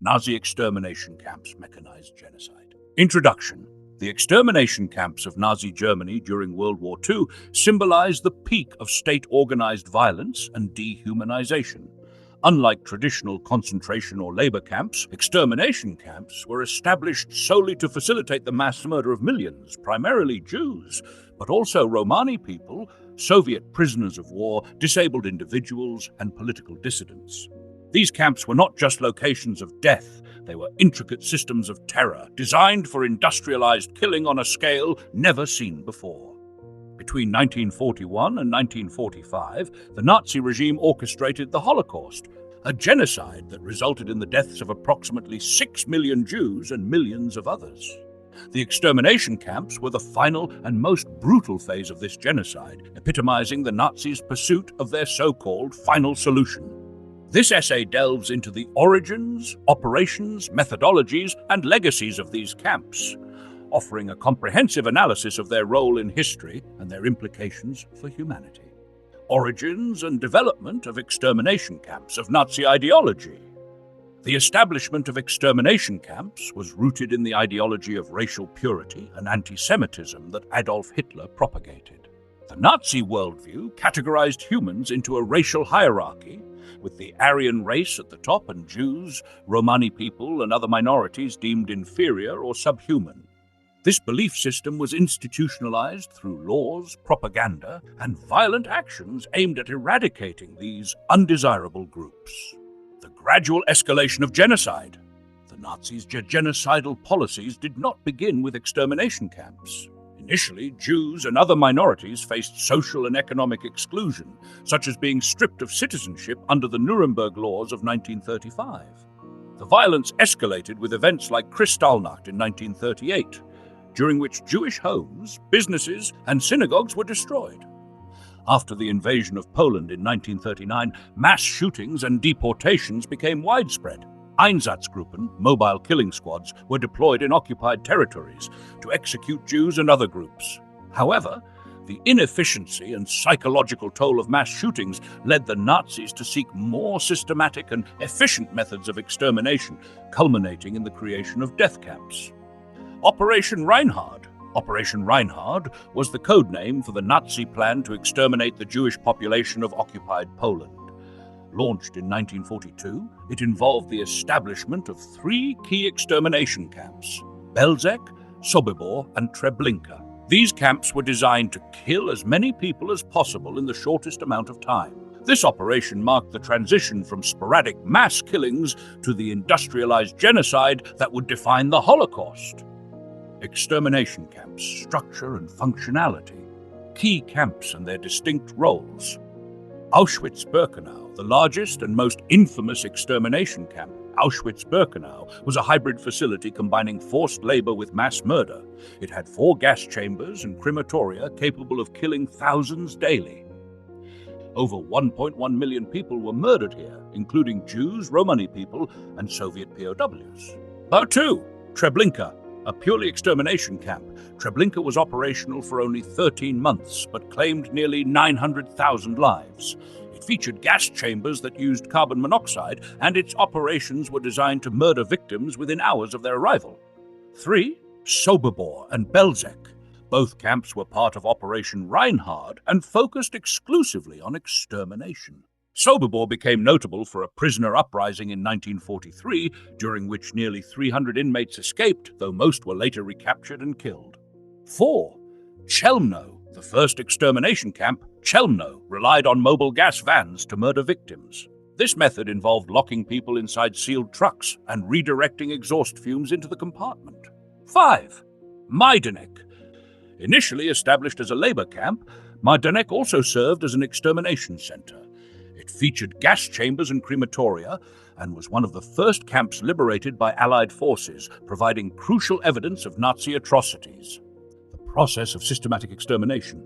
Nazi extermination camps, mechanized genocide. Introduction. The extermination camps of Nazi Germany during World War II symbolized the peak of state-organized violence and dehumanization. Unlike traditional concentration or labor camps, extermination camps were established solely to facilitate the mass murder of millions, primarily Jews, but also Romani people, Soviet prisoners of war, disabled individuals, and political dissidents. These camps were not just locations of death, they were intricate systems of terror, designed for industrialized killing on a scale never seen before. Between 1941 and 1945, the Nazi regime orchestrated the Holocaust, a genocide that resulted in the deaths of approximately 6 million Jews and millions of others. The extermination camps were the final and most brutal phase of this genocide, epitomizing the Nazis' pursuit of their so-called final solution. This essay delves into the origins, operations, methodologies, and legacies of these camps, offering a comprehensive analysis of their role in history and their implications for humanity. Origins and development of extermination camps of Nazi ideology. The establishment of extermination camps was rooted in the ideology of racial purity and anti-Semitism that Adolf Hitler propagated. The Nazi worldview categorized humans into a racial hierarchy, with the Aryan race at the top and Jews, Romani people, and other minorities deemed inferior or subhuman. This belief system was institutionalized through laws, propaganda, and violent actions aimed at eradicating these undesirable groups. The gradual escalation of genocide. The Nazis' genocidal policies did not begin with extermination camps. Initially, Jews and other minorities faced social and economic exclusion, such as being stripped of citizenship under the Nuremberg laws of 1935. The violence escalated with events like Kristallnacht in 1938, during which Jewish homes, businesses, and synagogues were destroyed. After the invasion of Poland in 1939, mass shootings and deportations became widespread. Einsatzgruppen, mobile killing squads, were deployed in occupied territories to execute Jews and other groups. However, the inefficiency and psychological toll of mass shootings led the Nazis to seek more systematic and efficient methods of extermination, culminating in the creation of death camps. Operation Reinhard. Operation Reinhard was the code name for the Nazi plan to exterminate the Jewish population of occupied Poland. Launched in 1942, it involved the establishment of 3 key extermination camps: Belzec, Sobibor, and Treblinka. These camps were designed to kill as many people as possible in the shortest amount of time. This operation marked the transition from sporadic mass killings to the industrialized genocide that would define the Holocaust. Extermination camps, structure and functionality. Key camps and their distinct roles. Auschwitz-Birkenau, the largest and most infamous extermination camp. Auschwitz-Birkenau was a hybrid facility combining forced labor with mass murder. It had 4 gas chambers and crematoria capable of killing thousands daily. Over 1.1 million people were murdered here, including Jews, Romani people, and Soviet POWs. About 2. Treblinka, a purely extermination camp. Treblinka was operational for only 13 months, but claimed nearly 900,000 lives. It featured gas chambers that used carbon monoxide, and its operations were designed to murder victims within hours of their arrival. 3. Sobibor and Belzec. Both camps were part of Operation Reinhard and focused exclusively on extermination. Sobibor became notable for a prisoner uprising in 1943, during which nearly 300 inmates escaped, though most were later recaptured and killed. 4. Chelmno, the first extermination camp. Chelmno relied on mobile gas vans to murder victims. This method involved locking people inside sealed trucks and redirecting exhaust fumes into the compartment. 5. Majdanek. Initially established as a labor camp, Majdanek also served as an extermination center. It featured gas chambers and crematoria and was one of the first camps liberated by Allied forces, providing crucial evidence of Nazi atrocities. The process of systematic extermination.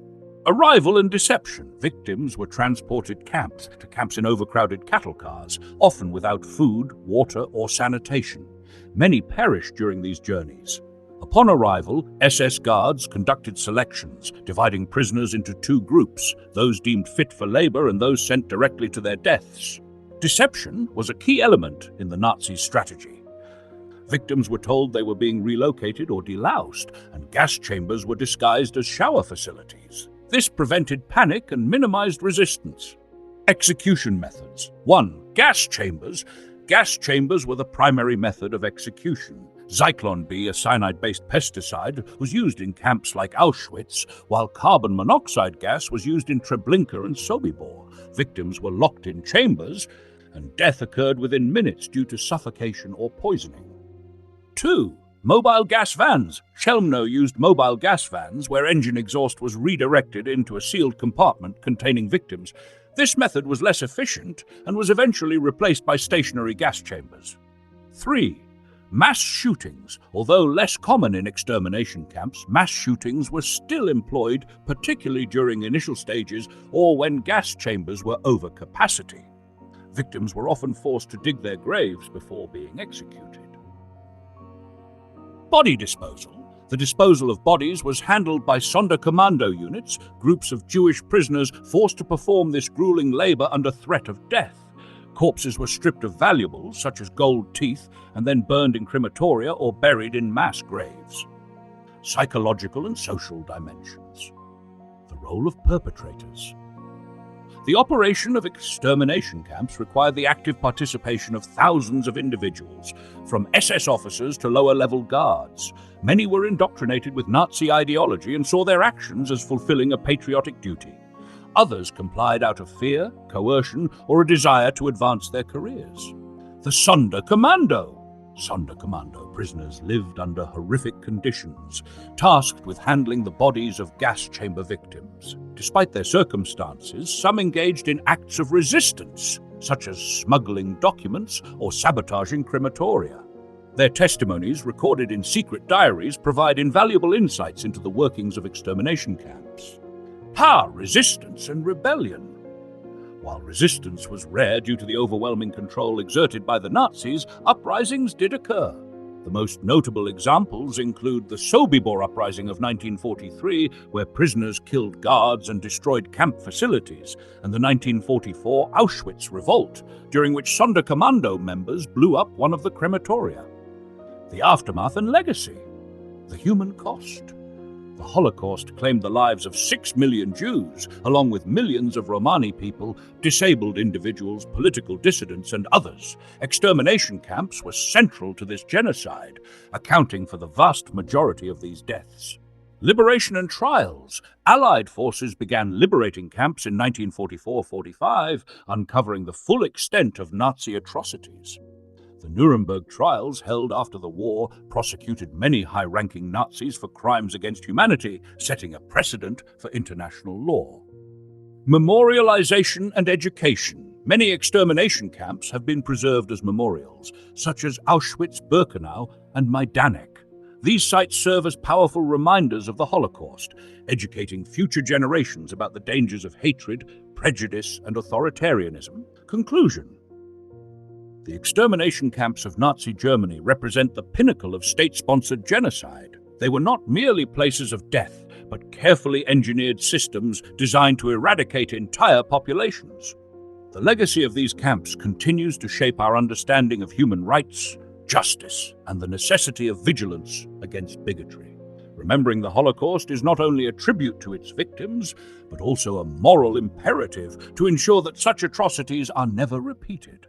Arrival and deception. Victims were transported to camps in overcrowded cattle cars, often without food, water, or sanitation. Many perished during these journeys. Upon arrival, SS guards conducted selections, dividing prisoners into 2 groups, those deemed fit for labor and those sent directly to their deaths. Deception was a key element in the Nazi strategy. Victims were told they were being relocated or deloused, and gas chambers were disguised as shower facilities. This prevented panic and minimized resistance. Execution methods. 1. Gas chambers. Gas chambers were the primary method of execution. Zyklon B, a cyanide-based pesticide, was used in camps like Auschwitz, while carbon monoxide gas was used in Treblinka and Sobibor. Victims were locked in chambers, and death occurred within minutes due to suffocation or poisoning. 2. Mobile gas vans. Chelmno used mobile gas vans where engine exhaust was redirected into a sealed compartment containing victims. This method was less efficient and was eventually replaced by stationary gas chambers. 3. Mass shootings. Although less common in extermination camps, mass shootings were still employed, particularly during initial stages or when gas chambers were over capacity. Victims were often forced to dig their graves before being executed. Body disposal. The disposal of bodies was handled by Sonderkommando units, groups of Jewish prisoners forced to perform this grueling labor under threat of death. Corpses were stripped of valuables, such as gold teeth, and then burned in crematoria or buried in mass graves. Psychological and social dimensions. The role of perpetrators. The operation of extermination camps required the active participation of thousands of individuals, from SS officers to lower-level guards. Many were indoctrinated with Nazi ideology and saw their actions as fulfilling a patriotic duty. Others complied out of fear, coercion, or a desire to advance their careers. The Sonderkommando. Sonderkommando prisoners lived under horrific conditions, tasked with handling the bodies of gas chamber victims. Despite their circumstances, some engaged in acts of resistance, such as smuggling documents or sabotaging crematoria. Their testimonies, recorded in secret diaries, provide invaluable insights into the workings of extermination camps. Power, resistance, and rebellion. While resistance was rare due to the overwhelming control exerted by the Nazis, uprisings did occur. The most notable examples include the Sobibor uprising of 1943, where prisoners killed guards and destroyed camp facilities, and the 1944 Auschwitz revolt, during which Sonderkommando members blew up one of the crematoria. The aftermath and legacy. The human cost. The Holocaust claimed the lives of 6 million Jews, along with millions of Romani people, disabled individuals, political dissidents, and others. Extermination camps were central to this genocide, accounting for the vast majority of these deaths. Liberation and trials. Allied forces began liberating camps in 1944-45, uncovering the full extent of Nazi atrocities. The Nuremberg trials, held after the war, prosecuted many high-ranking Nazis for crimes against humanity, setting a precedent for international law. Memorialization and education. Many extermination camps have been preserved as memorials, such as Auschwitz-Birkenau and Majdanek. These sites serve as powerful reminders of the Holocaust, educating future generations about the dangers of hatred, prejudice, and authoritarianism. Conclusion. The extermination camps of Nazi Germany represent the pinnacle of state-sponsored genocide. They were not merely places of death, but carefully engineered systems designed to eradicate entire populations. The legacy of these camps continues to shape our understanding of human rights, justice, and the necessity of vigilance against bigotry. Remembering the Holocaust is not only a tribute to its victims, but also a moral imperative to ensure that such atrocities are never repeated.